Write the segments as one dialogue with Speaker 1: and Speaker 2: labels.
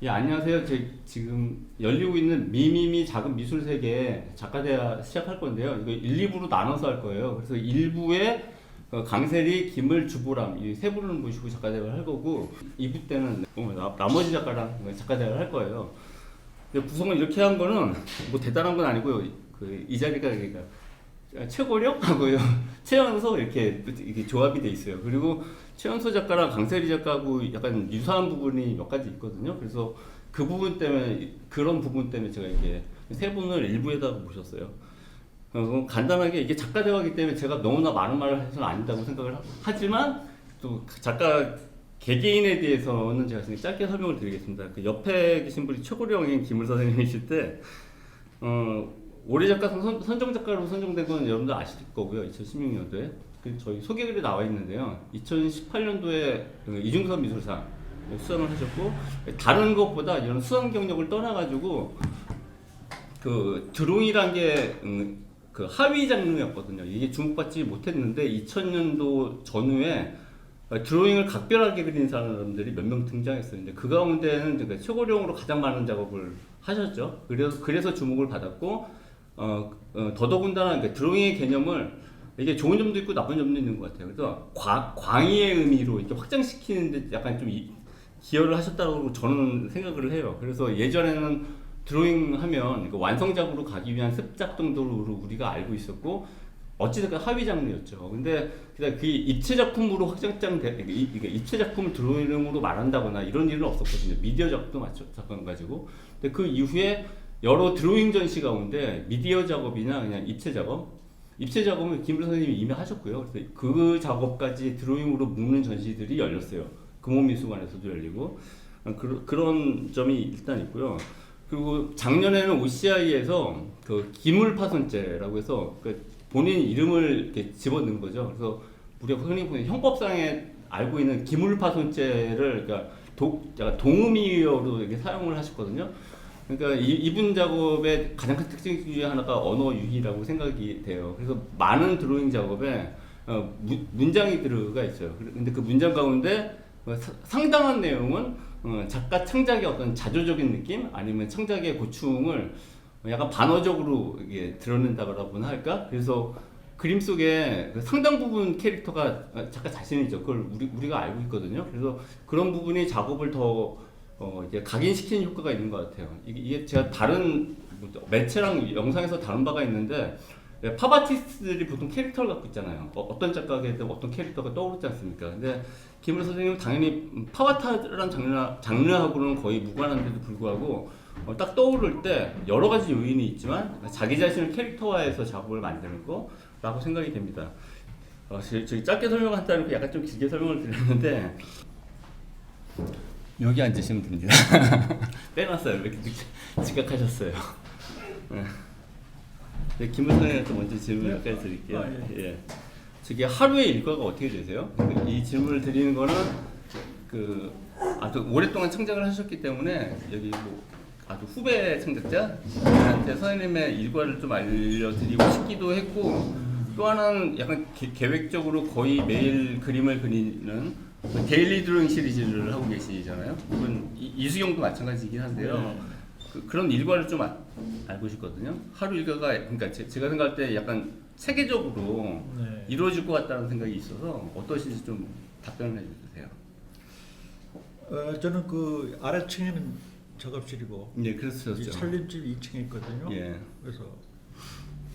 Speaker 1: 예, 안녕하세요. 지금 열리고 있는 미미미 작은 미술 세계 작가대화 시작할 건데요. 이거 1, 2부로 나눠서 할 거예요. 그래서 1부에 강세리, 김을, 주보람 이 세 분을 모시고 작가대화를 할 거고 2부 때는 나머지 작가랑 작가대화를 할 거예요. 근데 구성을 이렇게 한 거는 뭐 대단한 건 아니고요. 이 자리가 그러니까 최고령하고요. 최연소 이렇게 조합이 돼 있어요. 그리고 최연소 작가랑 강세리 작가하고 약간 유사한 부분이 몇 가지 있거든요. 그래서 그 부분 때문에 그런 부분 때문에 제가 이게 세 분을 일부에다가 모셨어요. 간단하게 이게 작가 대화이기 때문에 제가 너무나 많은 말을 해서는 아니다고 생각을 하지만 또 작가 개개인에 대해서는 제가 짧게 설명을 드리겠습니다. 그 옆에 계신 분이 최고령인 김을 선생님이실 때 올해 작가 선정 작가로 선정된 건 여러분들 아실 거고요. 2016년도에 저희 소개글이 나와 있는데요. 2018년도에 이중섭 미술상 수상을 하셨고 다른 것보다 이런 수상 경력을 떠나가지고 그 드로잉이란 게 그 하위 장르였거든요. 이게 주목받지 못했는데 2000년도 전후에 드로잉을 각별하게 그린 사람들이 몇 명 등장했어요. 근데 그 가운데는 그러니까 최고령으로 가장 많은 작업을 하셨죠. 그래서 주목을 받았고 더더군다나 그러니까 드로잉의 개념을 이게 좋은 점도 있고 나쁜 점도 있는 것 같아요. 그래서 광의의 의미로 이렇게 확장시키는데 약간 좀 기여를 하셨다고 저는 생각을 해요. 그래서 예전에는 드로잉 하면 완성작으로 가기 위한 습작 정도로 우리가 알고 있었고 어찌됐건 하위 장르였죠. 근데 그 입체 작품으로 입체 작품을 드로잉으로 말한다거나 이런 일은 없었거든요. 미디어 작업도 마찬가지고. 근데 그 이후에 여러 드로잉 전시 가운데 미디어 작업이나 그냥 입체 작업은 김블 선생님이 이미 하셨고요. 그래서 그 작업까지 드로잉으로 묶는 전시들이 열렸어요. 금호미술관에서도 열리고 그런 점이 일단 있고요. 그리고 작년에는 OCI에서 그 기물파손죄라고 해서 그 본인 이름을 이렇게 집어넣은 거죠. 그래서 우리가 흔히 보는 형법상에 알고 있는 기물파손죄를 그러니까 동의어로 이렇게 사용을 하셨거든요. 그러니까 이분 작업의 가장 큰 특징 중에 하나가 언어 유희라고 생각이 돼요. 그래서 많은 드로잉 작업에 문장이 들어가 있어요. 근데 그 문장 가운데 상당한 내용은 작가 창작의 어떤 자조적인 느낌 아니면 창작의 고충을 약간 반어적으로 이게 드러낸다고나 할까? 그래서 그림 속에 상당 부분 캐릭터가 작가 자신이죠. 그걸 우리가 알고 있거든요. 그래서 그런 부분이 작업을 더 이제 각인시키는 효과가 있는 것 같아요. 이게 제가 다른 매체랑 영상에서 다룬 바가 있는데 팝아티스트들이 보통 캐릭터를 갖고 있잖아요. 어떤 작가에도 어떤 캐릭터가 떠오르지 않습니까? 근데 김을 선생님은 당연히 팝아트라는 장르하고는 거의 무관한데도 불구하고 딱 떠오를 때 여러 가지 요인이 있지만 자기 자신을 캐릭터화해서 작업을 만드는 거라고 생각이 됩니다. 저기 짧게 설명한다는 약간 좀 길게 설명을 드렸는데 여기 앉으시면 됩니다. 빼놨어요. 왜 이렇게 지각하셨어요? 네, 김을 선생님한테 먼저 질문 몇 가지 드릴게요. 예. 저기 하루의 일과가 어떻게 되세요? 이 질문을 드리는 거는 아주 오랫동안 창작을 하셨기 때문에 여기 뭐 아주 후배 창작자한테 선생님의 일과를 좀 알려드리고 싶기도 했고 또 하나는 약간 계획적으로 거의 매일 그림을 그리는 데일리 드로잉 시리즈를 하고 계시잖아요. 이건 이수경도 마찬가지이긴 한데요. 그런 일과를 좀 알고 싶거든요. 하루 일과가 그러니까 제가 생각할 때 약간 체계적으로 이루어질 것 같다는 생각이 있어서 어떠신지 좀 답변을 해주세요.
Speaker 2: 저는 그 아래층에는 작업실이고
Speaker 1: 그랬었죠.
Speaker 2: 살림집 2층에 있거든요.
Speaker 1: 예.
Speaker 2: 그래서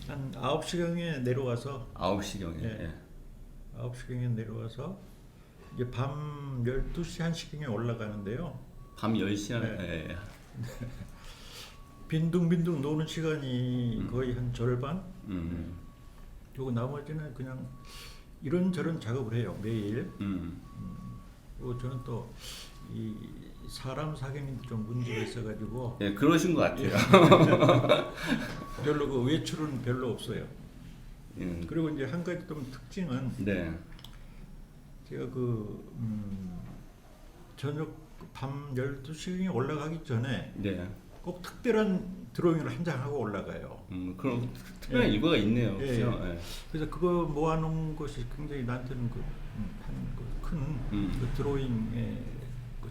Speaker 2: 한 9시경에 내려와서
Speaker 1: 9시경에.
Speaker 2: 예. 9시경에 내려와서 이제 밤 12시 1시경에 올라가는데요.
Speaker 1: 밤 10시간.
Speaker 2: 네. 빈둥빈둥 노는 시간이 거의 한 절반. 그리고 나머지는 그냥 이런저런 작업을 해요 매일. 그리고 저는 또 이 사람 사귀는 좀 문제가 있어가지고.
Speaker 1: 예, 그러신 것 같아요.
Speaker 2: 별로 그 외출은 별로 없어요. 그리고 이제 한 가지 좀 특징은 제가 저녁 밤 12시경에 올라가기 전에 꼭 특별한 드로잉을 한 장 하고 올라가요.
Speaker 1: 그럼 특별한 일과가 있네요. 그렇죠?
Speaker 2: 그래서 그거 모아놓은 것이 굉장히 나한테는 큰 드로잉의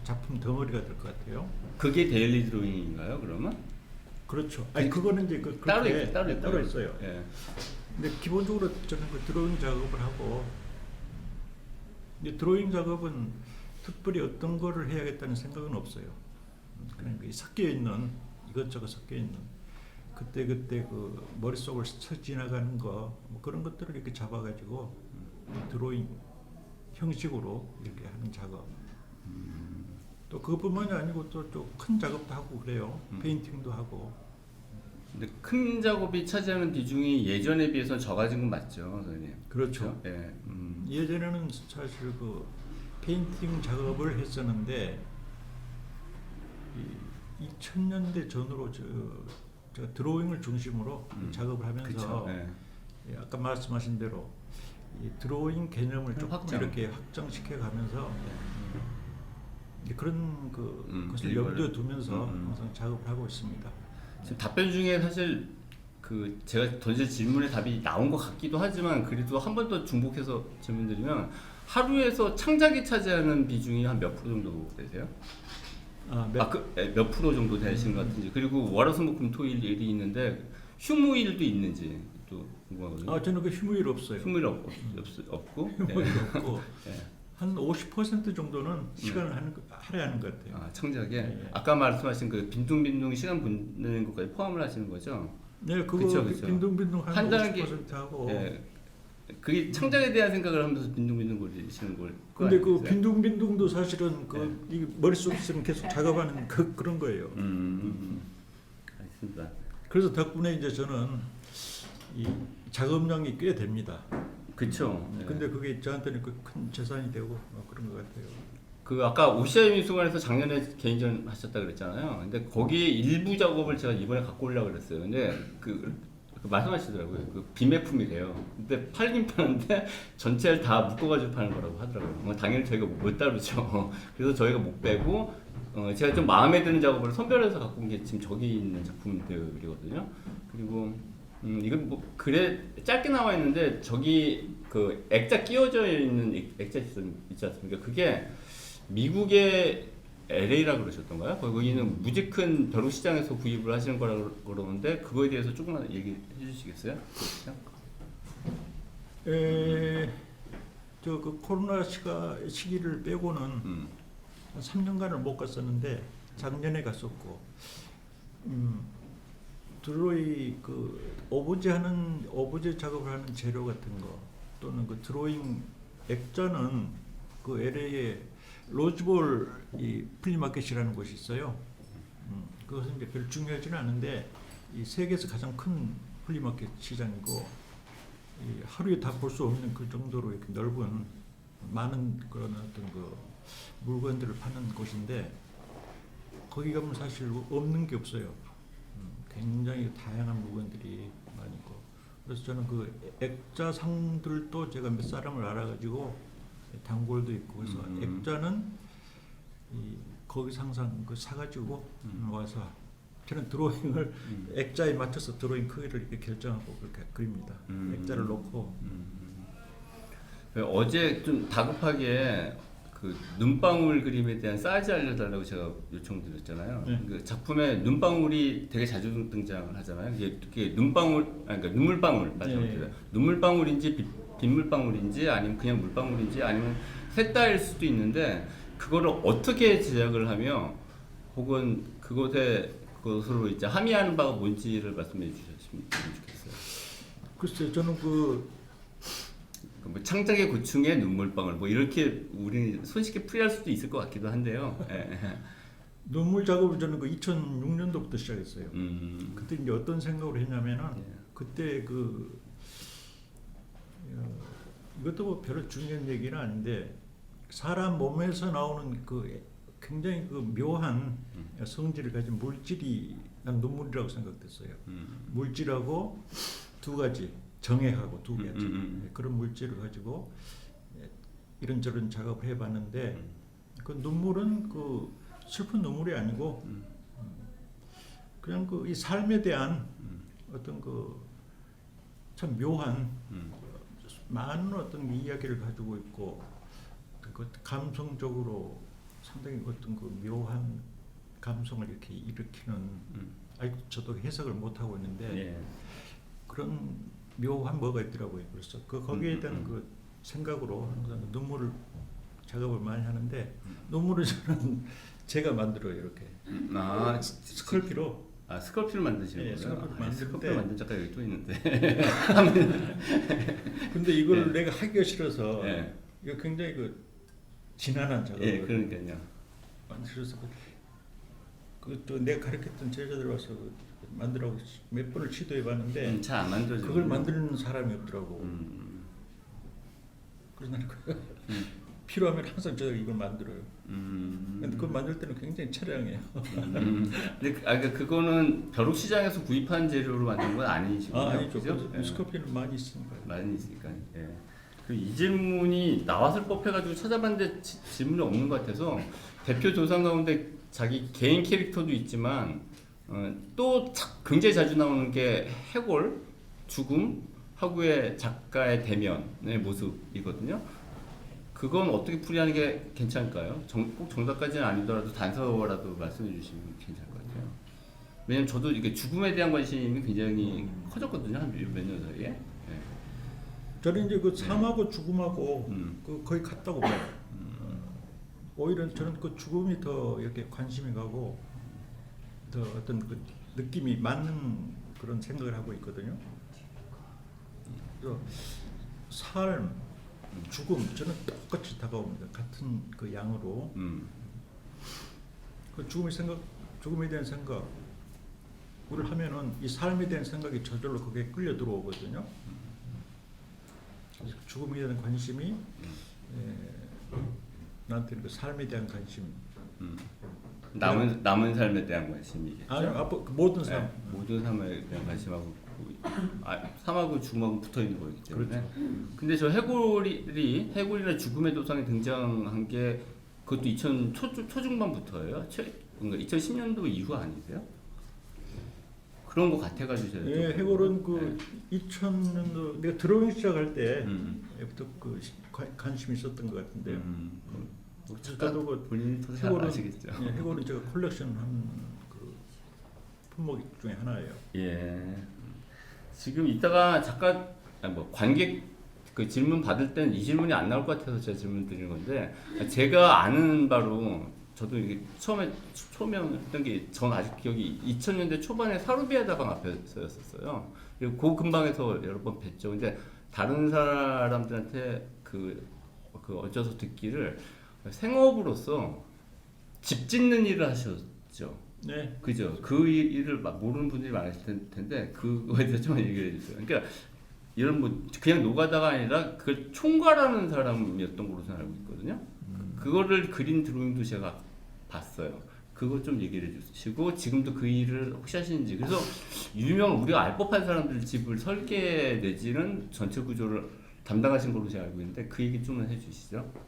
Speaker 2: 작품 덩어리가 될 것 같아요.
Speaker 1: 그게 데일리 드로잉인가요? 그러면
Speaker 2: 그렇죠. 아니 그거는 이제
Speaker 1: 따로
Speaker 2: 그렇게
Speaker 1: 있 따로
Speaker 2: 있어요.
Speaker 1: 예.
Speaker 2: 근데 기본적으로 저는 그 드로잉 작업을 하고, 근데 드로잉 작업은 특별히 어떤 거를 해야겠다는 생각은 없어요. 그냥 그 섞여 있는 이것저것 섞여 있는 그때 그 머릿속을 스쳐 지나가는 거 뭐 그런 것들을 이렇게 잡아가지고 드로잉 형식으로 이렇게 하는 작업. 또 그것뿐만이 아니고 또 좀 큰 작업도 하고 그래요. 페인팅도 하고.
Speaker 1: 근데 큰 작업이 차지하는 비중이 예전에 비해서 적어진 건 맞죠, 선생님?
Speaker 2: 그렇죠.
Speaker 1: 예.
Speaker 2: 예전에는 사실 그 페인팅 작업을 했었는데 2000년대 전으로 제가 드로잉을 중심으로 작업을 하면서
Speaker 1: 그쵸, 예.
Speaker 2: 예, 아까 말씀하신 대로 이 드로잉 개념을 조금
Speaker 1: 확장.
Speaker 2: 이렇게 확장시켜 가면서 그런 것을
Speaker 1: 이거를.
Speaker 2: 염두에 두면서 항상 작업을 하고 있습니다.
Speaker 1: 지금 답변 중에 사실 그 제가 던진 질문에 답이 나온 것 같기도 하지만 그래도 한 번 더 중복해서 질문드리면 하루에서 창작이 차지하는 비중이 한 몇 프로 정도 되세요? 몇 프로 정도 되시는 것 같은지, 그리고 월화수목금토일 일이 있는데 휴무일도 있는지 또 궁금하거든요.
Speaker 2: 저는 그 휴무일 없어요.
Speaker 1: 휴무일 없고
Speaker 2: 휴무일 없고
Speaker 1: 예.
Speaker 2: 한 50% 정도는 시간을 할애하는 것 같아요.
Speaker 1: 창작에
Speaker 2: 예.
Speaker 1: 아까 말씀하신 그 빈둥빈둥 시간 보내는 것까지 포함을 하시는 거죠?
Speaker 2: 네, 그거
Speaker 1: 그쵸.
Speaker 2: 빈둥빈둥
Speaker 1: 한
Speaker 2: 한
Speaker 1: 단계
Speaker 2: 50% 하고.
Speaker 1: 예. 그게 창작에 대한 생각을 하면서 빈둥빈둥 거리시는 걸.
Speaker 2: 근데 그
Speaker 1: 아니겠어요?
Speaker 2: 빈둥빈둥도 사실은 이 머릿속에서는 계속 작업하는 그런 거예요.
Speaker 1: 알겠습니다.
Speaker 2: 그래서 덕분에 이제 저는 이 작업량이 꽤 됩니다.
Speaker 1: 그렇죠.
Speaker 2: 근데 그게 저한테는 큰 재산이 되고 그런 것 같아요.
Speaker 1: 그 아까 오시아 미술관에서 작년에 개인전 하셨다 그랬잖아요. 근데 거기에 일부 작업을 제가 이번에 갖고 오려고 그랬어요. 근데 그 말씀하시더라고요. 그 비매품이래요. 근데 팔긴 파는데 전체를 다 묶어가지고 파는 거라고 하더라고요. 뭐 당연히 저희가 못 다루죠. 그래서 저희가 못 빼고 제가 좀 마음에 드는 작업을 선별해서 갖고 온 게 지금 저기 있는 작품들이거든요. 그리고 이건 뭐 그래 짧게 나와 있는데 저기 그 액자 끼워져 있는 액자 있지 않습니까? 그게 미국의 LA라 그러셨던가요? 거기는 무지 큰 벼룩시장에서 구입을 하시는 거라고 그러는데 그거에 대해서 조금만 얘기해 주시겠어요?
Speaker 2: 저 그 코로나 시기를 빼고는 한 3년간을 못 갔었는데 작년에 갔었고, 드로잉 그 오브제 작업을 하는 재료 같은 거 또는 그 드로잉 액자는 그 LA에 로즈볼 이 플리마켓이라는 곳이 있어요. 그것은 이제 별 중요하지는 않은데 이 세계에서 가장 큰 플리마켓 시장이고 이 하루에 다 볼 수 없는 그 정도로 이렇게 넓은 많은 그런 어떤 그 물건들을 파는 곳인데 거기 가면 사실 없는 게 없어요. 굉장히 다양한 물건들이 많이 있고 그래서 저는 그 액자 상들도 제가 몇 사람을 알아가지고 단골도 있고 그래서 액자는 거기서 항상 그 사가지고 와서 저는 드로잉을 액자에 맞춰서 드로잉 크기를 이렇게 결정하고 그렇게 그립니다. 액자를 놓고.
Speaker 1: 어제 좀 다급하게 그 눈방울 그림에 대한 사이즈 알려달라고 제가 요청드렸잖아요. 그 작품에 눈방울이 되게 자주 등장을 하잖아요. 이게 그러니까 눈물방울 맞아요. 눈물방울인지 빗물방울인지 아니면 그냥 물방울인지 아니면 셋다일 수도 있는데 그거를 어떻게 제작을 하며 혹은 그것으로 이제 함의하는 바가 뭔지를 말씀해 주셨으면 좋겠어요.
Speaker 2: 글쎄요, 저는
Speaker 1: 뭐 창작의 고충의 눈물방울 뭐 이렇게 우리 손쉽게 풀이할 수도 있을 것 같기도 한데요.
Speaker 2: 눈물 작업을 저는 그 2006년도부터 시작했어요. 그때 이제 어떤 생각을 했냐면은 그때 이것도 뭐 별로 중요한 얘기는 아닌데 사람 몸에서 나오는 그 굉장히 그 묘한 성질을 가진 물질이 난 눈물이라고 생각됐어요. 물질하고 두 가지 정액하고 두 가지 그런 물질을 가지고 이런저런 작업을 해봤는데 그 눈물은 그 슬픈 눈물이 아니고 그냥 그 이 삶에 대한 어떤 그 참 묘한 많은 어떤 이야기를 가지고 있고 그 감성적으로 상당히 어떤 그 묘한 감성을 이렇게 일으키는 아직 저도 해석을 못 하고 있는데
Speaker 1: 예.
Speaker 2: 그런 묘한 뭐가 있더라고요. 그래서 그 거기에 대한 그 생각으로 항상 눈물을 작업을 많이 하는데 눈물을 저는 제가 만들어요 이렇게
Speaker 1: 아,
Speaker 2: 스컬피로.
Speaker 1: 아 스컬피를 만드시는
Speaker 2: 예,
Speaker 1: 거예요?
Speaker 2: 스컬피를 만들
Speaker 1: 스컬피를
Speaker 2: 때-
Speaker 1: 만든 작가 여기 또 있는데.
Speaker 2: 근데 이걸
Speaker 1: 예.
Speaker 2: 내가 하기가 싫어서
Speaker 1: 예.
Speaker 2: 이거 굉장히 그 지난한 작업을
Speaker 1: 예, 그러니까요.
Speaker 2: 만들어서 그또 내가 가르쳤던 제자들 와서 만들라고 몇 번을 시도해봤는데
Speaker 1: 잘 안 만들어져.
Speaker 2: 그걸 만드는 사람이 없더라고.
Speaker 1: 음.
Speaker 2: 그래서 나는 필요하면 항상 제가 이걸 만들어요. 근데 그걸 만들 때는 굉장히 처량해요.
Speaker 1: 근데 그러니까 그거는 벼룩 시장에서 구입한 재료로 만든 건 아니시고요.
Speaker 2: 아니죠.
Speaker 1: 그죠? 예.
Speaker 2: 스커피는 많이 있으니까.
Speaker 1: 많이 있으니까. 예. 그리고 이 질문이 나왔을 법해가지고 찾아봤는데 질문이 없는 것 같아서 대표 조상 가운데 자기 개인 캐릭터도 있지만 또 굉장히 자주 나오는 게 해골, 죽음, 하구의 작가의 대면의 모습이거든요. 그건 어떻게 풀이하는 게 괜찮을까요? 꼭 정답까지는 아니더라도 단서라도 말씀해 주시면 괜찮을 것 같아요. 왜냐면 저도 이게 죽음에 대한 관심이 굉장히 커졌거든요. 한 몇 년 사이에. 예.
Speaker 2: 저는 이제 그 삶하고 죽음하고 그 거의 같다고 봐요. 오히려 저는 그 죽음이 더 이렇게 관심이 가고 더 어떤 그 느낌이 맞는 그런 생각을 하고 있거든요. 그래서 삶, 죽음 저는 똑같이 다가옵니다. 같은 그 양으로 그 죽음에 대한 생각을 하면은 이 삶에 대한 생각이 저절로 그게 끌려 들어오거든요. 그래서 죽음에 대한 관심이 나한테는 그 삶에 대한 관심.
Speaker 1: 남은 삶에 대한 관심이겠죠.
Speaker 2: 아니 앞으로 그 모든 삶.
Speaker 1: 네, 모든 삶에 대한 관심하고 삶하고 죽음하고 붙어 있는 거기 때문에.
Speaker 2: 그렇죠.
Speaker 1: 근데 저 해골이나 죽음의 도상에 등장한 게 그것도 2000 초중반부터예요. 그러니까 2010년도 이후 아니세요? 그런 거 같아가지고.
Speaker 2: 예, 해골은 그 2000년도 내가 드로잉 시작할 때부터 그 관심이 있었던 것 같은데요.
Speaker 1: 작가도 본인이 더 잘 아시겠죠.
Speaker 2: 예, 해골은 제가 컬렉션한 그 품목 중에 하나예요.
Speaker 1: 예. 지금 이따가 관객 그 질문 받을 땐 이 질문이 안 나올 것 같아서 제가 질문 드리는 건데 제가 아는 바로 저도 이게 처음에 했던 게 전 아직 기억이 2000년대 초반에 사루비아 다방 앞에서였었어요. 그리고 그 근방에서 여러 번 뵀죠. 근데 다른 사람들한테 그 어째서 듣기를 생업으로서 집 짓는 일을 하셨죠.
Speaker 2: 네.
Speaker 1: 그죠. 그 일을 모르는 분들이 많으실 텐데 그거에 대해서 좀 얘기해 주세요. 그러니까 이런 그냥 노가다가 아니라 그걸 총괄하는 사람이었던 걸로 저는 알고 있거든요. 그거를 그린 드로잉도 제가 봤어요. 그거 좀 얘기를 해주시고 지금도 그 일을 혹시 하시는지. 그래서 우리가 알 법한 사람들 집을 설계 내지는 전체 구조를 담당하신 걸로 제가 알고 있는데 그 얘기 좀 해주시죠.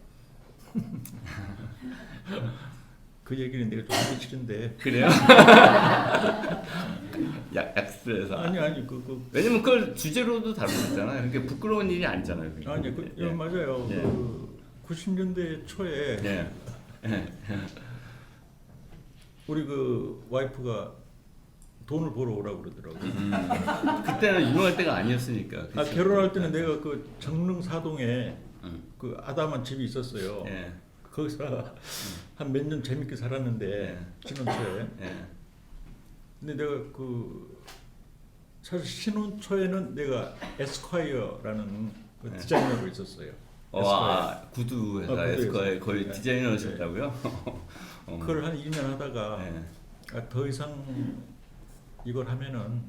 Speaker 2: 그 얘기는 내가 좀 하기 싫은데.
Speaker 1: 그래요? 약스에서.
Speaker 2: 아니
Speaker 1: 왜냐면 그걸 주제로도 다루잖아요. 그러니까 부끄러운 일이 아니잖아요. 그게.
Speaker 2: 아니
Speaker 1: 예.
Speaker 2: 맞아요.
Speaker 1: 예.
Speaker 2: 그 90년대 초에
Speaker 1: 예.
Speaker 2: 우리 그 와이프가 돈을 벌어 오라고 그러더라고.
Speaker 1: 그때는 유명할 때가 아니었으니까.
Speaker 2: 아,
Speaker 1: 그치?
Speaker 2: 결혼할 때는 내가 그 정릉 사동에 그 아담한 집이 있었어요.
Speaker 1: 예.
Speaker 2: 거기서 한 몇 년 재밌게 살았는데 신혼초에.
Speaker 1: 예.
Speaker 2: 근데 내가 사실 신혼초에는 내가 에스콰이어라는 그 디자이너로 있었어요.
Speaker 1: 구두 회사
Speaker 2: 구두
Speaker 1: 에스콰이어
Speaker 2: 회사.
Speaker 1: 거의
Speaker 2: 네.
Speaker 1: 디자이너셨다고요?
Speaker 2: 그걸 한 2년 하다가
Speaker 1: 예.
Speaker 2: 더 이상 이걸 하면은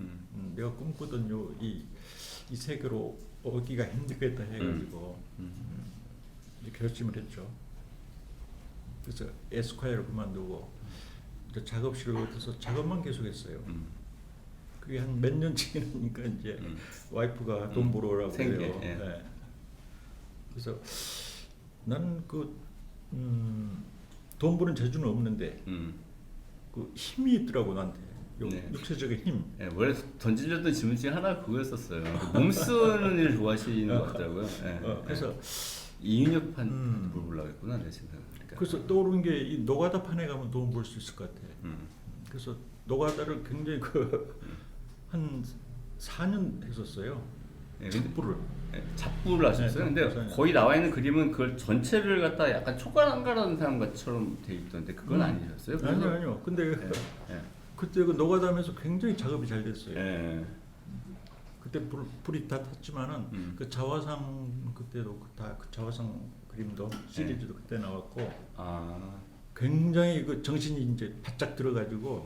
Speaker 2: 내가 꿈꾸던 이 세계로 오기가 힘들겠다 해가지고 이제 결심을 했죠. 그래서 에스콰이어를 그만두고 이제 작업실을 얻어서 작업만 계속했어요. 그게 한 몇 년 지나니까 이제 와이프가 돈 벌어오라고 그래요.
Speaker 1: 예.
Speaker 2: 네. 그래서 나는 돈 버는 재주는 없는데 그 힘이 있더라고 나한테.
Speaker 1: 네.
Speaker 2: 육체적인 힘.
Speaker 1: 예, 원래 던지려던 질문 중에 하나가 그거였었어요. 몸 쓰는 일 좋아하시는 것 같더라고요. 예.
Speaker 2: 그래서
Speaker 1: 이윤혁판한테 물어보려고 했구나 내 생각은. 그러니까.
Speaker 2: 그래서 떠오르는 게 이 노가다 판에 가면 도움 볼 수 있을 것 같아. 그래서 노가다를 굉장히 한 4년 했었어요.
Speaker 1: 예,
Speaker 2: 작부를.
Speaker 1: 잡부를 하셨어요.
Speaker 2: 네,
Speaker 1: 근데
Speaker 2: 작부.
Speaker 1: 거기 나와 있는 그림은 그걸 전체를 갖다 약간 초가랑가라는 사람처럼 돼 있던데 그건 아니셨어요? 그래서-
Speaker 2: 아니요. 근데
Speaker 1: 예,
Speaker 2: 그때 그 노가다면서 굉장히 작업이 잘 됐어요.
Speaker 1: 예.
Speaker 2: 그때 불이 다 탔지만은 그 자화상 그때도 그 자화상 그림도 시리즈도 그때 나왔고
Speaker 1: 아,
Speaker 2: 굉장히 그 정신이 이제 바짝 들어가지고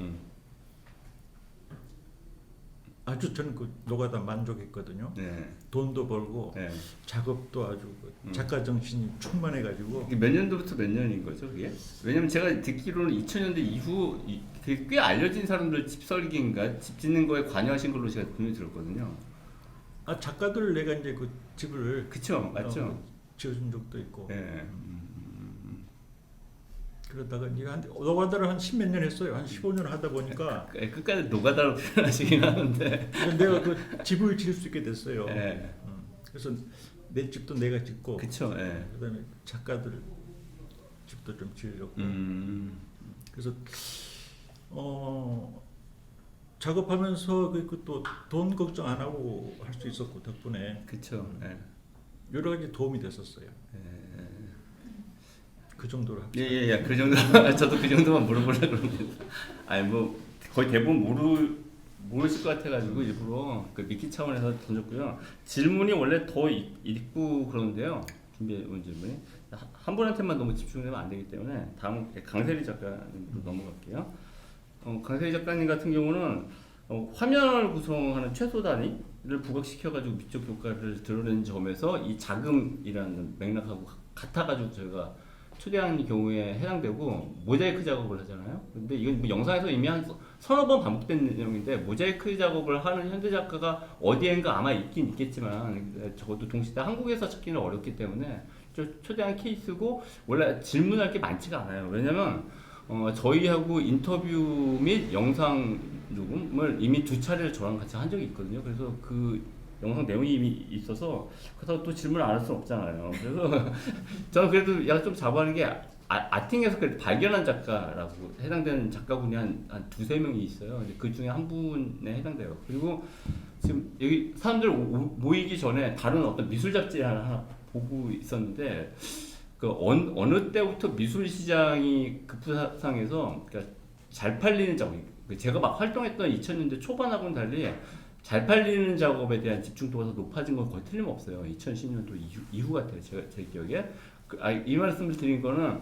Speaker 2: 아주 저는 그 노가다 만족했거든요.
Speaker 1: 네.
Speaker 2: 돈도 벌고
Speaker 1: 네.
Speaker 2: 작업도 아주 그 작가 정신이 충만해가지고
Speaker 1: 이게 몇 년도부터 몇 년인 거죠, 그게? 왜냐면 제가 듣기로는 2000년대 이후 그게 꽤 알려진 사람들 집 설기인가 집 짓는 거에 관여하신 걸로 제가 분명히 들었거든요.
Speaker 2: 아 작가들 내가 이제 그 집을
Speaker 1: 그쵸, 맞죠?
Speaker 2: 지어준 적도 있고
Speaker 1: 예.
Speaker 2: 그러다가 이제 노가다를 한 10몇 년 했어요. 한 15년 하다 보니까
Speaker 1: 끝까지 노가다로 표현하시긴 하는데.
Speaker 2: 내가 그 집을 지을 수 있게 됐어요.
Speaker 1: 예.
Speaker 2: 그래서 내 집도 내가 짓고
Speaker 1: 그쵸, 예.
Speaker 2: 그다음에 작가들 집도 좀 지으려고. 그래서 작업하면서 또 돈 걱정 안 하고 할 수 있었고 덕분에
Speaker 1: 그쵸, 예.
Speaker 2: 여러 가지 도움이 됐었어요. 그 정도로 합시다.
Speaker 1: 예, 그 정도. 저도 그 정도만 물어보려고 그러는데. 아니 뭐 거의 대부분 모르실 것 같아가지고 일부러 그 미끼 차원에서 던졌고요. 질문이 원래 더 있고 그러는데요. 준비해 온 질문이 한 분한테만 너무 집중되면 안 되기 때문에 다음 강세리 작가님으로 넘어갈게요. 강세리 작가님 같은 경우는 화면을 구성하는 최소 단위를 부각시켜가지고 미적 효과를 드러낸 점에서 이 자금이라는 맥락하고 같아가지고 저희가 초대한 경우에 해당되고 모자이크 작업을 하잖아요. 근데 이건 뭐 영상에서 이미 한 서너 번 반복된 내용인데 모자이크 작업을 하는 현대 작가가 어디엔가 아마 있긴 있겠지만 적어도 동시대 한국에서 찾기는 어렵기 때문에 초대한 케이스고 원래 질문할 게 많지가 않아요. 왜냐면 저희하고 인터뷰 및 영상 녹음을 이미 2차례를 저랑 같이 한 적이 있거든요. 그래서 그 영상 내용이 이미 있어서 그렇다고 또 질문을 안 할 수는 없잖아요. 그래서 저는 그래도 약간 좀 자부하는 게 아팅에서 그래도 발견한 작가라고 해당되는 작가분이 한 두세 명이 있어요. 근데 그 중에 한 분에 해당돼요. 그리고 지금 여기 사람들 모이기 전에 다른 어떤 미술 잡지를 하나 보고 있었는데 그 어느 때부터 미술 시장이 급부상해서 그러니까 잘 팔리는 작업, 제가 막 활동했던 2000년대 초반하고는 달리 잘 팔리는 작업에 대한 집중도가 더 높아진 건 거의 틀림없어요. 2010년도 이후 같아요. 제 기억에. 이 말씀을 드린 거는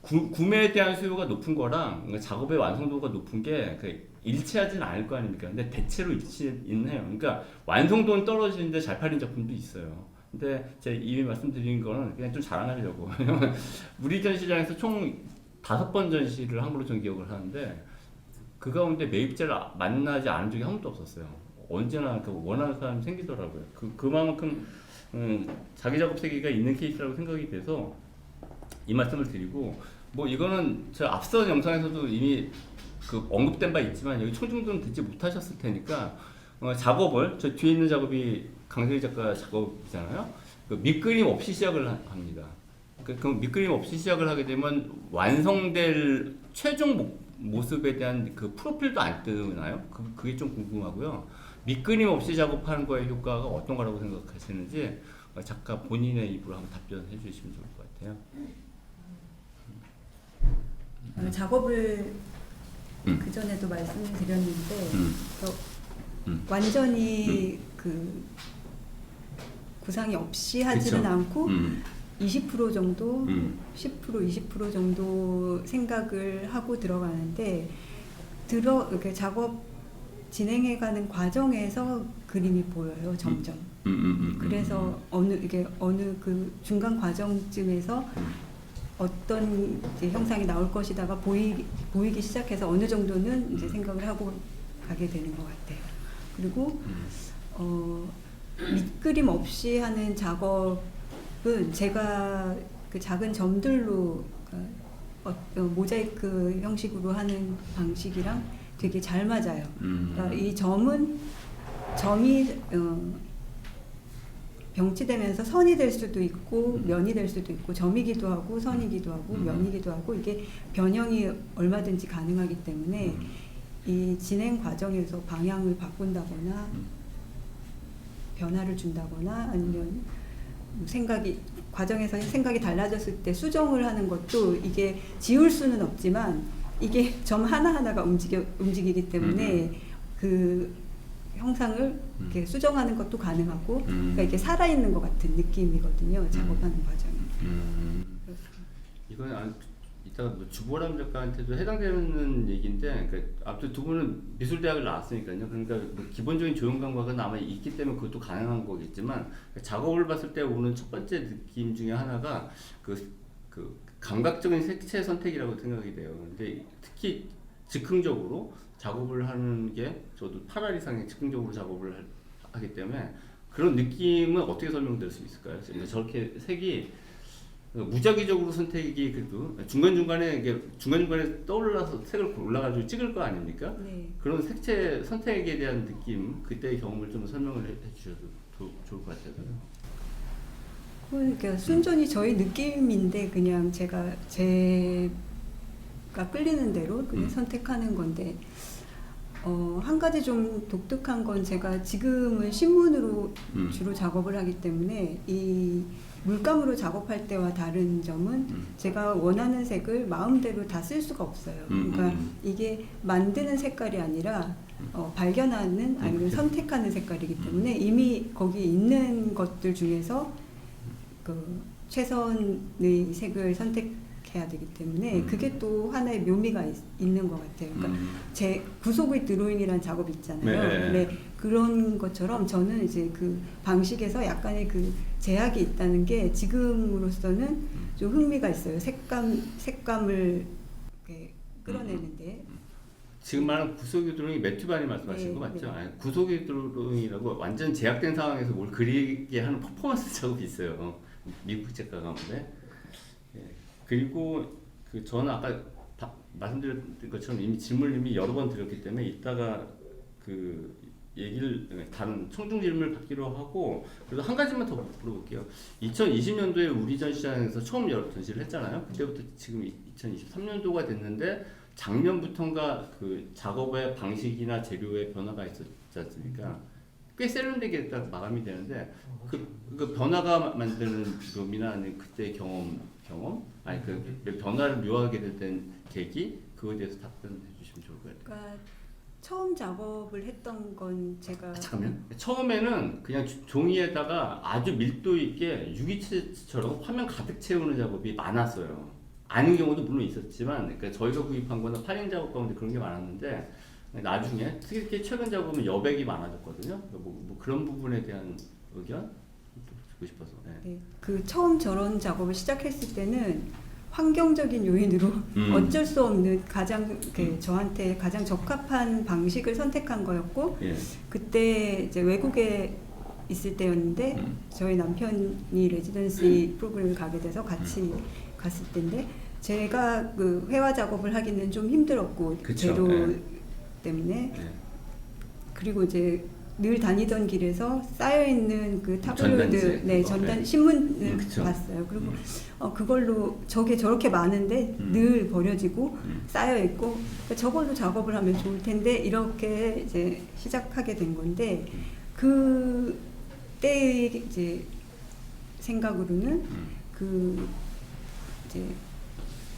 Speaker 1: 구매에 대한 수요가 높은 거랑 그러니까 작업의 완성도가 높은 게 일치하지는 않을 거 아닙니까? 근데 대체로 일치는 해요. 그러니까 완성도는 떨어지는데 잘 팔린 작품도 있어요. 근데 제가 이미 말씀드린 거는 그냥 좀 자랑하려고. 우리 전시장에서 총 5번 전시를 한 걸로 전 기억을 하는데 그 가운데 매입자를 만나지 않은 적이 한 번도 없었어요. 언제나 원하는 사람이 생기더라고요. 그만큼 자기 작업 세계가 있는 케이스라고 생각이 돼서 이 말씀을 드리고 뭐 이거는 저 앞서 영상에서도 이미 언급된 바 있지만 여기 청중들은 듣지 못하셨을 테니까 작업을 저 뒤에 있는 작업이 강세리 작가 작업이잖아요. 밑그림 없이 시작을 합니다. 그 밑그림 없이 시작을 하게 되면 완성될 최종 모습에 대한 그 프로필도 안 뜨나요? 그게 좀 궁금하고요. 밑그림 없이 작업하는 거의 효과가 어떤 거라고 생각하시는지 작가 본인의 입으로 한번 답변해 주시면 좋을 것 같아요.
Speaker 3: 작업을 그 전에도 말씀을 드렸는데 완전히 그 구상이 없이 하지는
Speaker 1: 그쵸.
Speaker 3: 않고 20% 정도, 10%, 20% 정도 생각을 하고 들어가는데 이렇게 작업 진행해가는 과정에서 그림이 보여요, 점점. 그래서 어느 그 중간 과정쯤에서 어떤 이제 형상이 나올 것이다가 보이기 시작해서 어느 정도는 이제 생각을 하고 가게 되는 것 같아요. 그리고 밑그림 없이 하는 작업은 제가 그 작은 점들로 모자이크 형식으로 하는 방식이랑 되게 잘 맞아요. 그러니까 이 점이 병치되면서 선이 될 수도 있고 면이 될 수도 있고 점이기도 하고 선이기도 하고 면이기도 하고 이게 변형이 얼마든지 가능하기 때문에 이 진행 과정에서 방향을 바꾼다거나 변화를 준다거나 아니면 과정에서 생각이 달라졌을 때 수정을 하는 것도 이게 지울 수는 없지만 이게 점 하나하나가 움직이기 때문에 그 형상을 이렇게 수정하는 것도 가능하고 그러니까 이게 살아있는 것 같은 느낌이거든요. 작업하는 과정이. 그렇습니다.
Speaker 1: 이건 이따가 뭐 주보람 작가한테도 해당되는 얘기인데, 그러니까 아무튼 두 분은 미술대학을 나왔으니까요. 그러니까 뭐 기본적인 조형 감각은 아마 있기 때문에 그것도 가능한 거겠지만 작업을 봤을 때 오는 첫 번째 느낌 중에 하나가 그 감각적인 색채 선택이라고 생각이 돼요. 근데 특히 즉흥적으로 작업을 하는 게 저도 8알 이상의 즉흥적으로 작업을 하기 때문에 그런 느낌은 어떻게 설명될 수 있을까요? 그러니까 저렇게 색이 무작위적으로 선택이 그래도 중간중간에 떠올라서 색을 골라가지고 찍을 거 아닙니까?
Speaker 3: 네.
Speaker 1: 그런 색채 선택에 대한 느낌, 그때의 경험을 좀 설명을 해주셔도 좋을 것 같아요.
Speaker 3: 그러니까 순전히 저희 느낌인데 그냥 제가 끌리는 대로 그냥 선택하는 건데 한 가지 좀 독특한 건 제가 지금은 신문으로 주로 작업을 하기 때문에 이 물감으로 작업할 때와 다른 점은 제가 원하는 색을 마음대로 다 쓸 수가 없어요. 그러니까 이게 만드는 색깔이 아니라 발견하는 아니면 선택하는 색깔이기 때문에 이미 거기 있는 것들 중에서 그 최선의 색을 선택해야 되기 때문에 그게 또 하나의 묘미가 있는 것 같아요. 그러니까 제 구속의 드로잉이라는 작업 있잖아요. 네. 그런 것처럼 저는 이제 그 방식에서 약간의 그 제약이 있다는 게 지금으로서는 좀 흥미가 있어요. 색감을 이렇게 끌어내는데.
Speaker 1: 지금 말하는 구속의 드로잉이 매튜반이 말씀하신 거 맞죠?
Speaker 3: 네.
Speaker 1: 구속의 드로잉이라고 완전 제약된 상황에서 뭘 그리게 하는 퍼포먼스 작업이 있어요. 미국 작가 가운데. 그리고 저는 아까 말씀드렸던 것처럼 이미 질문을 여러 번 드렸기 때문에 이따가 그 얘기를 다른 청중 질문을 받기로 하고, 그래서 한 가지만 더 물어볼게요. 2020년도에 우리 전시장에서 처음 전시를 했잖아요. 그때부터 지금 2023년도가 됐는데 작년부터인가 그 작업의 방식이나 재료의 변화가 있었지 않습니까? 꽤 세련되게 딱 마감이 되는데 그 변화가 만드는 묘미나 아니면 그때의 경험 아니 그 변화를 묘하게 됐던 계기, 그거에 대해서 답변해 주시면 좋을 것 같아요.
Speaker 3: 그러니까 처음 작업을 했던 건 제가
Speaker 1: 잠깐만. 처음에는 그냥 종이에다가 아주 밀도 있게 유기체처럼 화면 가득 채우는 작업이 많았어요. 아닌 경우도 물론 있었지만, 그러니까 저희가 구입한 거는 파인 작업 가운데 그런 게 많았는데, 나중에 특히 최근 작업은 여백이 많아졌거든요. 뭐 그런 부분에 대한 의견 듣고 싶어서.
Speaker 3: 네. 그 처음 저런 작업을 시작했을 때는 환경적인 요인으로 어쩔 수 없는 가장 저한테 가장 적합한 방식을 선택한 거였고, 그때 이제 외국에 있을 때였는데 저희 남편이 레지던시 프로그램을 가게 돼서 같이 갔을 때인데 제가 그 회화 작업을 하기는 좀 힘들었고 재료 때문에 그리고 이제 늘 다니던 길에서 쌓여 있는 그 타블로이드 전단 신문을 봤어요. 그리고 그걸로 저게 저렇게 많은데 늘 버려지고 쌓여 있고 저걸로 작업을 하면 좋을 텐데 이렇게 이제 시작하게 된 건데 그때의 이제 생각으로는 그 이제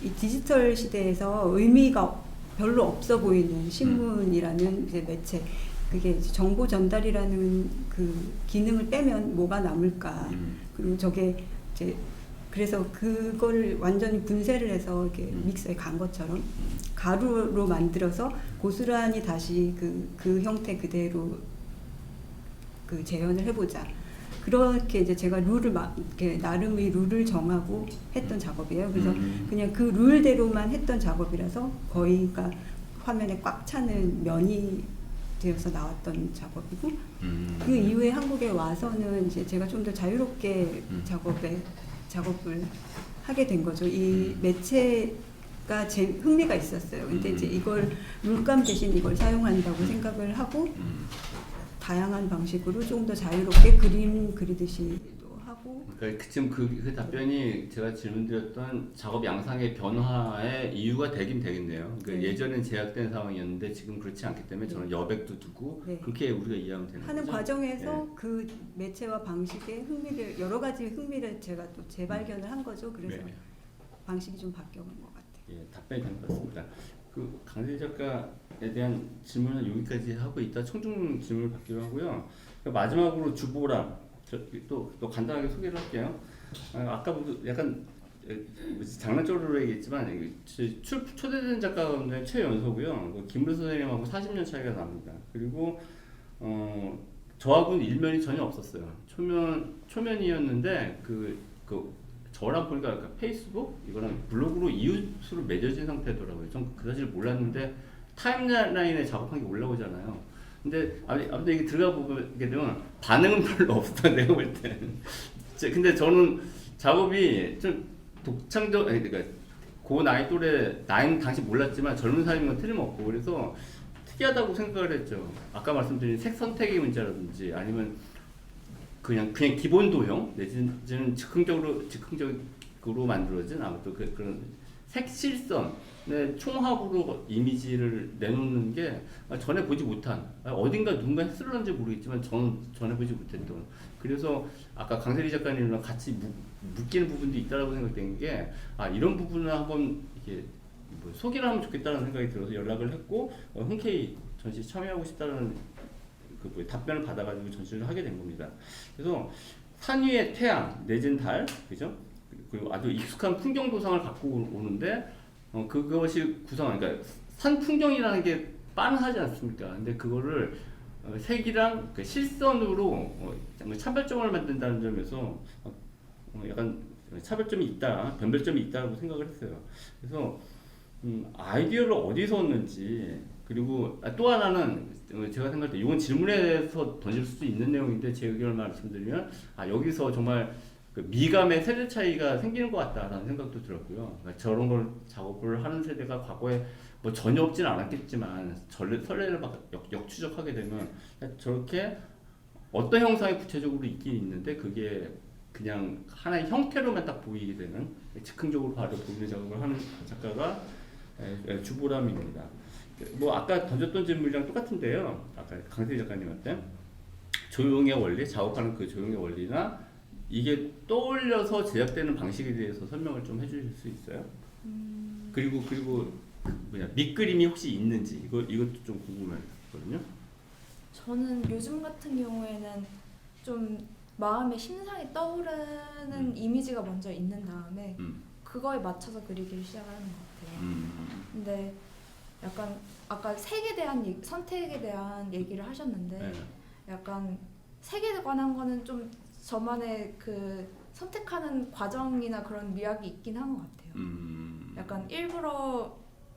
Speaker 3: 이 디지털 시대에서 의미가 별로 없어 보이는 신문이라는 이제 매체, 그게 이제 정보 전달이라는 그 기능을 빼면 뭐가 남을까? 그리고 저게 이제 그래서 그거를 완전히 분쇄를 해서 이렇게 믹서에 간 것처럼 가루로 만들어서 고스란히 다시 그 형태 그대로 그 재현을 해보자. 그렇게 이제 제가 이렇게 나름의 룰을 정하고 했던 작업이에요. 그래서 그냥 그 룰대로만 했던 작업이라서 거의가 화면에 꽉 차는 면이 되어서 나왔던 작업이고, 그 이후에 한국에 와서는 이제 제가 좀 더 자유롭게 작업을 하게 된 거죠. 이 매체가 제 흥미가 있었어요. 근데 이제 이걸 물감 대신 이걸 사용한다고 생각을 하고, 다양한 방식으로 조금 더 자유롭게 그림 그리듯이도 하고.
Speaker 1: 그러니까 지금 그 답변이 제가 질문드렸던 작업 양상의 변화의 이유가 되겠네요. 그러니까
Speaker 3: 네.
Speaker 1: 예전엔 제약된 상황이었는데 지금 그렇지 않기 때문에 저는 여백도 두고
Speaker 3: 네.
Speaker 1: 그렇게 우리가 이해하면 되는
Speaker 3: 하는
Speaker 1: 거죠.
Speaker 3: 과정에서 그 매체와 방식의 흥미를 여러 가지 흥미를 제가 또 재발견을 한 거죠. 그래서
Speaker 1: 네.
Speaker 3: 방식이 좀 바뀌어간 것 같아요.
Speaker 1: 예, 답변이 된 것 같습니다. 그 강세 작가에 대한 질문은 여기까지 하고 있다 청중 질문을 받기로 하고요. 마지막으로 주보람 또 간단하게 소개를 할게요. 아까부터 약간 장난적으로 얘기했지만 초대된 작가 가운데 최연소고요. 김물 선생님하고 40년 차이가 납니다. 그리고 저하고는 일면이 전혀 없었어요. 초면이었는데 저랑 보니까 페이스북 이거랑 블로그로 이웃으로 맺어진 상태더라고요. 전 그 사실 몰랐는데 타임라인에 작업한 게 올라오잖아요. 근데 아무튼 이게 들어가 보게 되면 반응은 별로 없어. 내가 볼 때는. 근데 저는 작업이 좀 독창적, 그러니까 그 나이 또래 나이는 당시 몰랐지만 젊은 사람인 건 틀림없고 그래서 특이하다고 생각을 했죠. 아까 말씀드린 색 선택의 문제라든지 아니면 그냥 기본 도형 내지는 즉흥적으로 만들어진 아무튼 그런 색실선의 총합으로 이미지를 내놓는 게 전에 보지 못한 어딘가 누군가 했을런지 모르겠지만 저는 전에 보지 못했던 그래서 아까 강세리 작가님이랑 같이 묶이는 부분도 있다라고 생각된 게 이런 부분을 한번 이렇게 소개를 하면 좋겠다는 생각이 들어서 연락을 했고 흔쾌히 전시에 참여하고 싶다는 답변을 받아가지고 전시를 하게 된 겁니다. 그래서 산 위의 태양 내진 달, 그죠? 그리고 아주 익숙한 풍경 도상을 갖고 오는데 그것이 그러니까 산 풍경이라는 게 빤하지 않습니까? 근데 그거를 색이랑 실선으로 차별점을 만든다는 점에서 약간 차별점이 있다, 변별점이 있다고 생각을 했어요. 그래서 아이디어를 어디서 얻는지 그리고 또 하나는 제가 생각할 때 이건 질문에서 던질 수도 있는 내용인데 제 의견을 말씀드리면 여기서 정말 그 미감의 세대 차이가 생기는 것 같다라는 생각도 들었고요. 그러니까 저런 걸 작업을 하는 세대가 과거에 뭐 전혀 없진 않았겠지만 설레를 역추적하게 되면 저렇게 어떤 형상이 구체적으로 있긴 있는데 그게 그냥 하나의 형태로만 딱 보이게 되는 즉흥적으로 바로 보이는 작업을 하는 작가가 주보람입니다. 뭐 아까 던졌던 질문이랑 똑같은데요. 아까 강세리 작가님한테 조용의 원리, 작업하는 그 조용의 원리나 이게 떠올려서 제작되는 방식에 대해서 설명을 좀 해주실 수 있어요? 그리고 밑그림이 혹시 있는지 이것도 좀 궁금하거든요.
Speaker 4: 저는 요즘 같은 경우에는 좀 마음에 심상이 떠오르는 이미지가 먼저 있는 다음에 그거에 맞춰서 그리기를 시작하는 것 같아요. 근데 약간 아까 색에 대한 선택에 대한 얘기를 하셨는데
Speaker 1: 네.
Speaker 4: 약간 색에 관한 거는 좀 저만의 그 선택하는 과정이나 그런 미학이 있긴 한 것 같아요. 약간 일부러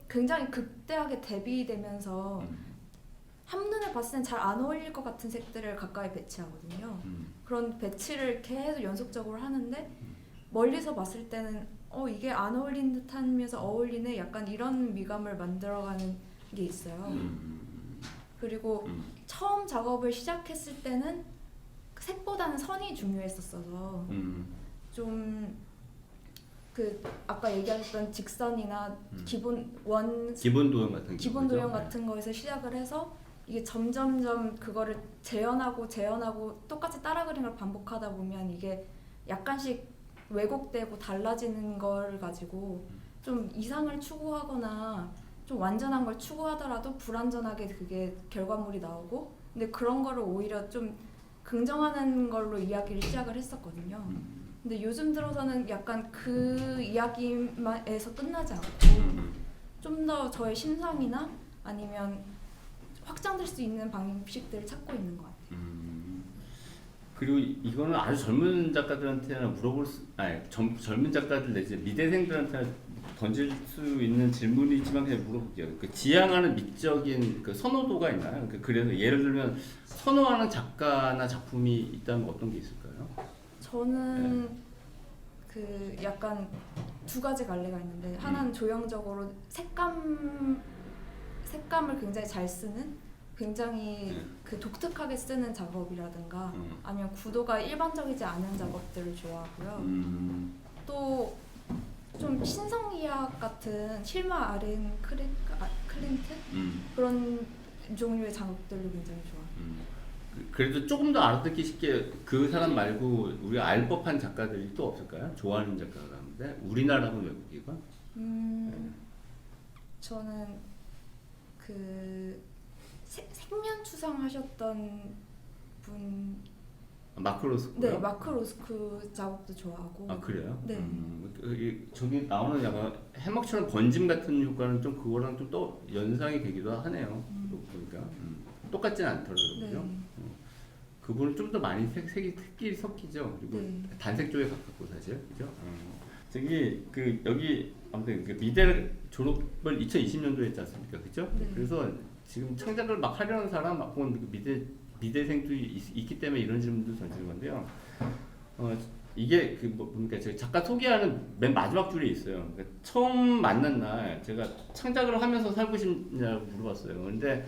Speaker 4: 굉장히 극대하게 대비되면서 한눈에 봤을 땐 잘 안 어울릴 것 같은 색들을 가까이 배치하거든요. 그런 배치를 계속 연속적으로 하는데 멀리서 봤을 때는 이게 안 어울리는 듯하면서 어울리네 약간 이런 미감을 만들어가는 게 있어요. 그리고 처음 작업을 시작했을 때는 색보다는 선이 중요했었어서 좀 그 아까 얘기하셨던 직선이나 기본
Speaker 1: 도형 같은
Speaker 4: 기본 도형 같은 거에서 시작을 해서 이게 점점점 그거를 재현하고 똑같이 따라 그리는 걸 반복하다 보면 이게 약간씩 왜곡되고 달라지는 걸 가지고 좀 이상을 추구하거나 좀 완전한 걸 추구하더라도 불완전하게 그게 결과물이 나오고 근데 그런 거를 오히려 좀 긍정하는 걸로 이야기를 시작을 했었거든요. 근데 요즘 들어서는 약간 그 이야기만에서 끝나지 않고 좀 더 저의 심상이나 아니면 확장될 수 있는 방식들을 찾고 있는 것 같아요.
Speaker 1: 그리고 이거는 아주 젊은 작가들한테나 젊은 작가들 내지 미대생들한테 던질 수 있는 질문이지만 그냥 물어볼게요. 그 지향하는 미적인 그 선호도가 있나요? 그래서 예를 들면 선호하는 작가나 작품이 있다면 어떤 게 있을까요?
Speaker 4: 저는 그 약간 두 가지 갈래가 있는데 하나는 조형적으로 색감을 굉장히 잘 쓰는 굉장히 그 독특하게 쓰는 작업이라든가 아니면 구도가 일반적이지 않은 작업들을 좋아하고요. 또 좀 신성이학 같은 실마 아렌 클린트 그런 종류의 작업들도 굉장히 좋아해요.
Speaker 1: 그래도 조금 더 알아듣기 쉽게 그 사람 말고 우리가 알 법한 작가들이 또 없을까요? 좋아하는 작가가 하는데 우리나라하고 외국이가?
Speaker 4: 저는 그 생면 추상하셨던 분,
Speaker 1: 마크 로스코요?
Speaker 4: 네, 마크 로스코 작업도 좋아하고.
Speaker 1: 아 그래요?
Speaker 4: 네.
Speaker 1: 저기 나오는 약간 해먹처럼 번짐 같은 효과는 좀 그거랑 좀 또 연상이 되기도 하네요. 보니까 똑같진 않더라고요.
Speaker 4: 네.
Speaker 1: 그죠? 그분은 좀 더 많이 색이 섞이죠. 그리고
Speaker 4: 네.
Speaker 1: 단색 쪽에 가깝고 사실, 그죠? 저기 그 여기 아무튼 그 미대 졸업을 2020년도에 했지 않습니까, 그죠?
Speaker 4: 네.
Speaker 1: 그래서 지금 창작을 막 하려는 사람, 막 혹은 미대생도 있기 때문에 이런 질문도 던지는 건데요. 이게 그 뭡니까, 저희 작가 소개하는 맨 마지막 줄에 있어요. 그러니까 처음 만난 날 제가 창작을 하면서 살고 싶냐고 물어봤어요. 근데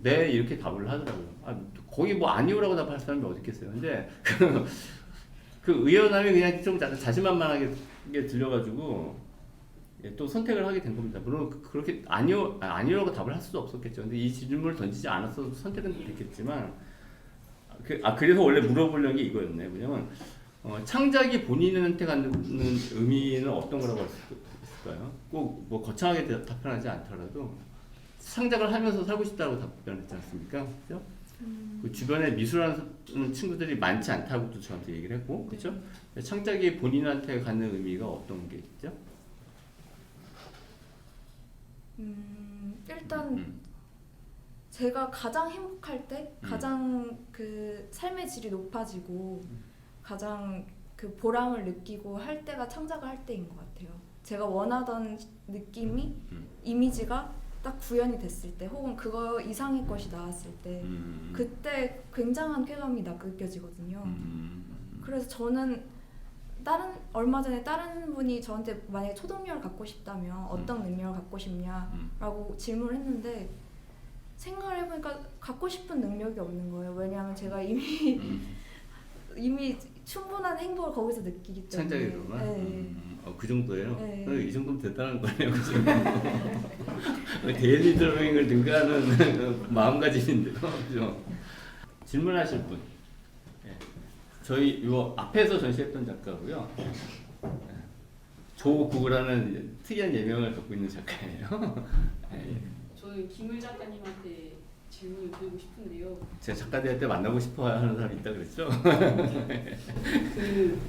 Speaker 1: 네 이렇게 답을 하더라고요. 거기 뭐 아니오라고 답할 사람이 어디 있겠어요. 근데 그 의연함이 그냥 좀 자신만만하게 들려가지고 또 선택을 하게 된 겁니다. 물론 그렇게 아니오라고 답을 할 수도 없었겠죠. 근데 이 질문을 던지지 않았어도 선택은 됐겠지만 그래서 원래 물어보려는 게 이거였네. 왜냐면 창작이 본인한테 갖는 의미는 어떤 거라고 할 수 있을까요? 꼭 뭐 거창하게 답변하지 않더라도 창작을 하면서 살고 싶다고 답변했지 않습니까? 그죠? 그 주변에 미술하는 친구들이 많지 않다고도 저한테 얘기를 했고, 그렇죠? 창작이 본인한테 갖는 의미가 어떤 게 있죠?
Speaker 4: 일단 제가 가장 행복할 때, 가장 그 삶의 질이 높아지고, 가장 그 보람을 느끼고 할 때가 창작을 할 때인 것 같아요. 제가 원하던 느낌이 이미지가 딱 구현이 됐을 때, 혹은 그거 이상의 것이 나왔을 때, 그때 굉장한 쾌감이 느껴지거든요. 그래서 저는 얼마 전에 다른 분이 저한테 만약에 초능력을 갖고 싶다면 어떤 능력을 갖고 싶냐라고 질문을 했는데, 생각을 해보니까 갖고 싶은 능력이 없는 거예요. 왜냐하면 제가 이미 충분한 행복을 거기서 느끼기 때문에.
Speaker 1: 창작이로만?
Speaker 4: 네.
Speaker 1: 그 정도예요?
Speaker 4: 네.
Speaker 1: 이 정도면 대단한 거네요. 그죠? 데일리 드로잉을 능가하는 마음가짐인데요. 그죠? 질문하실 분. 저희 요 앞에서 전시했던 작가고요. 조구라는 특이한 예명을 갖고 있는 작가예요.
Speaker 5: 저는 김을 작가님한테 질문을 드리고 싶은데요.
Speaker 1: 제가 작가들한테 만나고 싶어 하는 사람이 있다 그랬죠?
Speaker 5: 그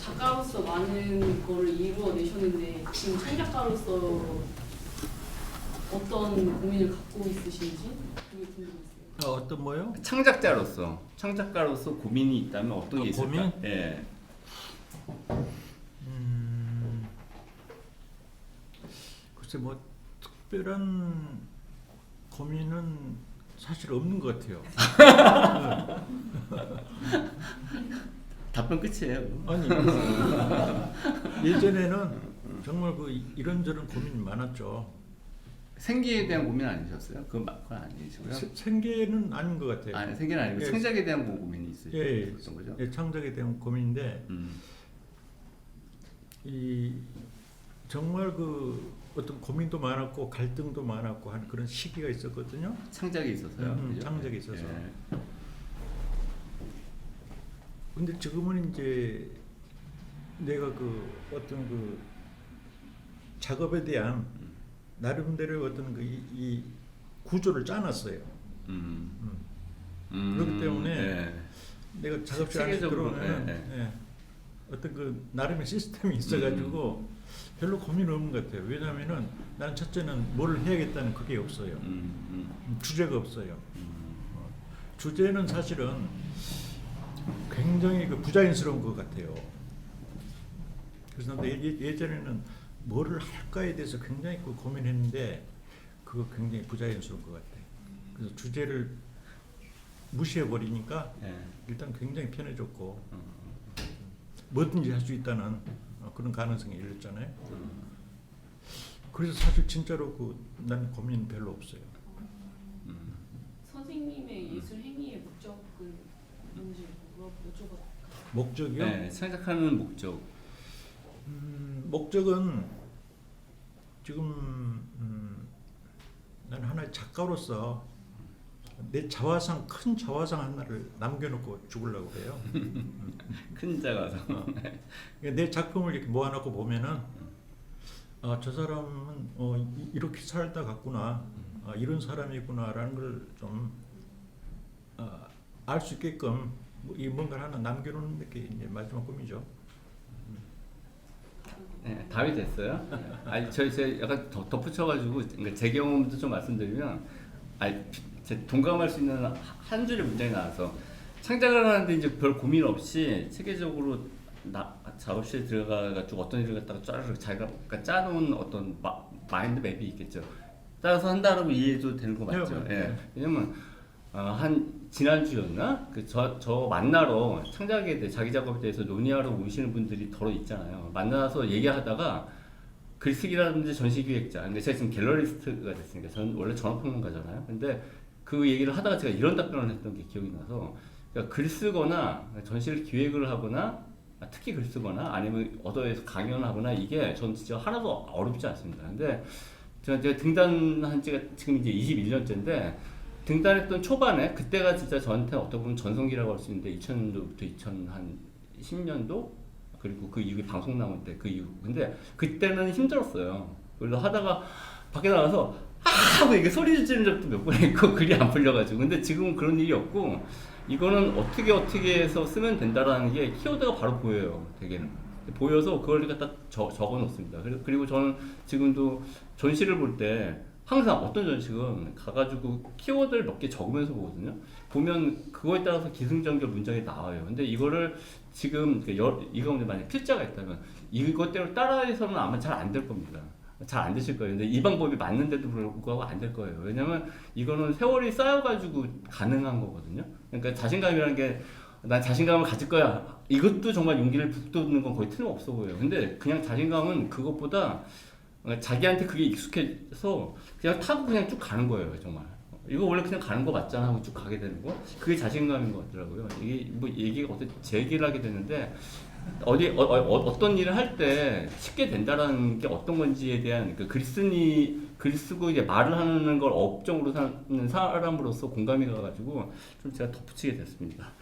Speaker 5: 작가로서 많은 거를 이루어내셨는데 지금 창작가로서 어떤 고민을 갖고 있으신지 그게 궁금했어요.
Speaker 2: 어떤 뭐요?
Speaker 1: 창작가로서 고민이 있다면 어떤 게 있을까?
Speaker 2: 고민?
Speaker 1: 예.
Speaker 2: 글쎄 뭐 특별한 고민은 사실 없는 것 같아요.
Speaker 1: 답변 끝이에요.
Speaker 2: 아니 예전에는 정말 그 이런저런 고민이 많았죠.
Speaker 1: 생계에 대한 고민 아니셨어요? 그건 아니시고요.
Speaker 2: 생계는 아닌 것 같아요.
Speaker 1: 아니, 생계는 아니고
Speaker 2: 예.
Speaker 1: 창작에 대한 고민이 있으셨던 거죠?
Speaker 2: 예, 창작에 대한 고민인데 이 정말 그 어떤 고민도 많았고 갈등도 많았고 한 그런 시기가 있었거든요.
Speaker 1: 창작에 있어서요. 그죠?
Speaker 2: 창작에 있어서.
Speaker 1: 예.
Speaker 2: 근데 지금은 이제 내가 그 어떤 그 작업에 대한 나름대로 어떤 그 이 구조를 짜놨어요. 그렇기 때문에
Speaker 1: 예.
Speaker 2: 내가 작업실 안에 들어오면 어떤 그 나름의 시스템이 있어가지고 별로 고민 없는 것 같아요. 왜냐하면은 나는 첫째는 뭘 해야겠다는 그게 없어요. 주제가 없어요. 주제는 사실은 굉장히 그 부자연스러운 것 같아요. 그래서 예전에는 뭐를 할까에 대해서 굉장히 그 고민했는데 그거 굉장히 부자연스러운 것 같아요. 그래서 주제를 무시해 버리니까 일단 굉장히 편해졌고 뭐든지 할 수 있다는 그런 가능성이 열렸잖아요. 그래서 사실 진짜로 그 나는 고민 별로 없어요.
Speaker 5: 선생님의 예술 행위의 목적은 뭔지 여쭤봐도
Speaker 2: 목적이요?
Speaker 1: 네, 창작하는 목적.
Speaker 2: 목적은 지금 난 하나의 작가로서 내 자화상 큰 자화상 하나를 남겨놓고 죽으려고 해요.
Speaker 1: 큰 자가서.
Speaker 2: 내 작품을 이렇게 모아놓고 보면은 저 사람은 이렇게 살다 갔구나, 이런 사람이구나라는 걸 좀 알 수 있게끔 이 뭔가 하나 남겨놓는 게 이제 마지막 꿈이죠.
Speaker 1: 네, 답이 됐어요. 아니 제가 약간 덧붙여가지고 그러니까 제 경험도 좀 말씀드리면, 제 동감할 수 있는 한 줄의 문장이 나와서 창작을 하는데 이제 별 고민 없이 체계적으로 작업실에 들어가가지고 어떤 일을 갖다가 짜르르 자기가 짜놓은 어떤 마인드 맵이 있겠죠. 따라서 한다라고 이해해도 되는 거 맞죠?
Speaker 2: 네.
Speaker 1: 예. 왜냐면 한 지난주였나? 저 만나러 창작에 대해 자기 작업에 대해서 논의하러 오시는 분들이 더러 있잖아요. 만나서 얘기하다가 글쓰기라든지 전시기획자, 근데 제가 지금 갤러리스트가 됐으니까 저는 원래 전업평론가잖아요. 근데 그 얘기를 하다가 제가 이런 답변을 했던 게 기억이 나서, 그러니까 글 쓰거나 전시를 기획을 하거나 특히 글 쓰거나 아니면 어디에서 강연을 하거나 이게 전 진짜 하나도 어렵지 않습니다. 근데 제가 등단한 지가 지금 이제 21년째인데 등단했던 초반에 그때가 진짜 저한테 어떻게 보면 전성기라고 할 수 있는데 2000년도부터 2010년도 그리고 그 이후에 방송 나온 때 그 이후. 근데 그때는 힘들었어요. 그래서 하다가 밖에 나가서 하고 이게 소리 지르는 적도 몇 번 있고 글이 안 풀려가지고. 근데 지금은 그런 일이 없고 이거는 어떻게 해서 쓰면 된다라는 게 키워드가 바로 보여요. 되게는 보여서 그걸 갖다 적어 놓습니다. 그리고 저는 지금도 전시를 볼 때 항상 어떤 전식은 가가지고 키워드를 몇 개 적으면서 보거든요. 보면 그거에 따라서 기승전결 문장이 나와요. 근데 이거를 지금 이거 만약 필자가 있다면 이것대로 따라해서는 아마 잘 안 될 겁니다. 잘 안 되실 거예요. 근데 이 방법이 맞는데도 불구하고 안 될 거예요. 왜냐면 이거는 세월이 쌓여가지고 가능한 거거든요. 그러니까 자신감이라는 게 난 자신감을 가질 거야. 이것도 정말 용기를 북돋는 건 거의 틀림없어 보여요. 근데 그냥 자신감은 그것보다 자기한테 그게 익숙해서 그냥 타고 그냥 쭉 가는 거예요. 정말 이거 원래 그냥 가는 거 맞잖아 하고 쭉 가게 되는 거, 그게 자신감인 것 같더라고요. 이게 뭐 얘기가 어떻게 제 얘기를 하게 되는데 어떤 일을 할 때 쉽게 된다라는 게 어떤 건지에 대한 그 글 쓰고 이제 말을 하는 걸 업종으로 사는 사람으로서 공감이 가가지고 좀 제가 덧붙이게 됐습니다.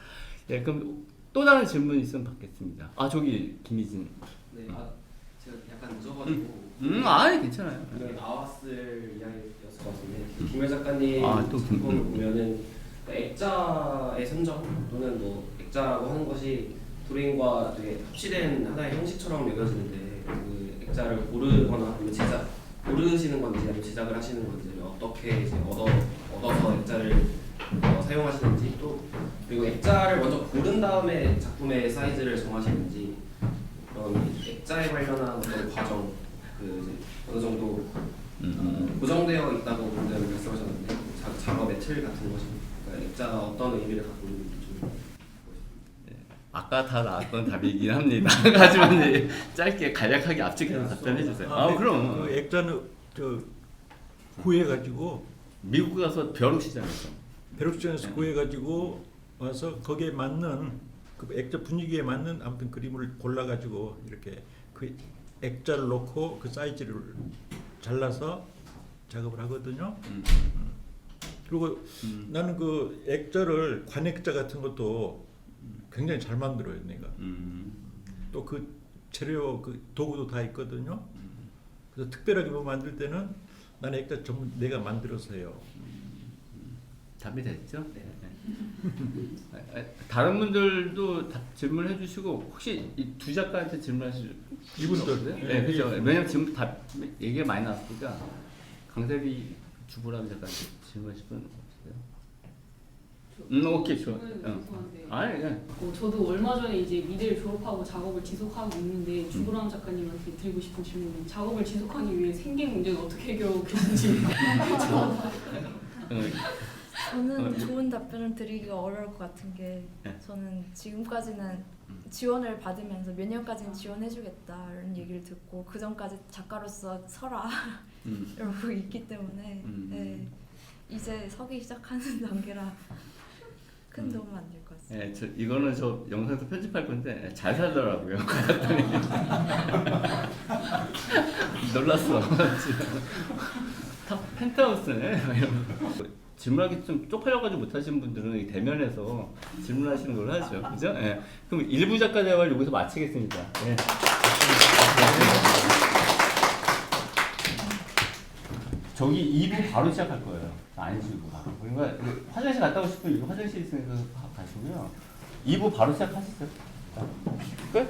Speaker 1: 예, 그럼 또 다른 질문 있으면 받겠습니다. 저기 김희진.
Speaker 6: 네, 제가 약간 늦어가지고.
Speaker 1: 아니 괜찮아요.
Speaker 6: 분명히 나왔을 이야기였을 것 같은데 김혜 작가님
Speaker 1: 또
Speaker 6: 작품을 보면은 액자의 선정 또는 뭐 액자라고 하는 것이 드로잉과 되게 합치된 하나의 형식처럼 여겨지는데 그 액자를 고르거나 아니면 고르시는 건지 아니면 제작을 하시는 건지 어떻게 이제 얻어서 액자를 사용하시는지, 또 그리고 액자를 먼저 고른 다음에 작품의 사이즈를 정하시는지, 그런 액자에 관련한 어떤 과정, 그 이제 어느 정도 고정되어 있다고 분들은 말씀하셨는데 작업의 틀 같은 것이, 그러니까 액자가 어떤 의미를 갖고 있는지 좀.
Speaker 1: 아까 다 나왔던 답이긴 합니다. 하지만 이제 짧게 간략하게 압축해서 답변해 주세요. 그럼
Speaker 2: 그 액자는 구해가지고
Speaker 1: 미국 가서 벼룩시장에서
Speaker 2: 구해가지고 와서 거기에 맞는 그 액자 분위기에 맞는 아무튼 그림을 골라가지고 이렇게 그 액자를 놓고 그 사이즈를 잘라서 작업을 하거든요. 그리고 나는 그 액자를 관액자 같은 것도 굉장히 잘 만들어요, 내가. 또 그 재료 그 도구도 다 있거든요. 그래서 특별하게 뭐 만들 때는 나는 액자 전부 내가 만들어서 해요.
Speaker 1: 답이 됐죠? 네. 다른 분들도 질문해 주시고, 혹시 이 두 작가한테 질문하실
Speaker 2: 이분들?
Speaker 1: 네, 그렇죠. 왜냐면 지금 다 얘기가 많이 나왔으니까 강세리 주보람 작가한테 질문하실 분 없으세요? 오케이, 좋아.
Speaker 5: 저도 얼마 전에 이제 미대를 졸업하고 작업을 지속하고 있는데 주보람 작가님한테 드리고 싶은 질문은 작업을 지속하기 위해 생긴 문제는 어떻게 해결하고 계신지.
Speaker 4: 저는 좋은 답변을 드리기가 어려울 것 같은 게, 저는 지금까지는 지원을 받으면서 몇 년까지는 지원해주겠다는 얘기를 듣고 그 전까지 작가로서 서라 이러고 있기 때문에 이제 서기 시작하는 단계라 큰 도움은 안 될 것 같습니다.
Speaker 1: 예, 이거는 저 영상에서 편집할 건데 잘 살더라고요. 갔더니 놀랐어. 다 펜트하우스네. 질문하기 좀 쪽팔려가지고 못하시는 분들은 이 대면에서 질문하시는 걸로 하죠. 그죠? 예. 그럼 1부 작가 대화를 여기서 마치겠습니다. 예. 저기 2부 바로 시작할 거예요. 안 쉬고 바로. 그러니까 화장실 갔다 오고 싶으면 여기 화장실 있으니까 가시고요. 2부 바로 시작하시죠. 자, 끝?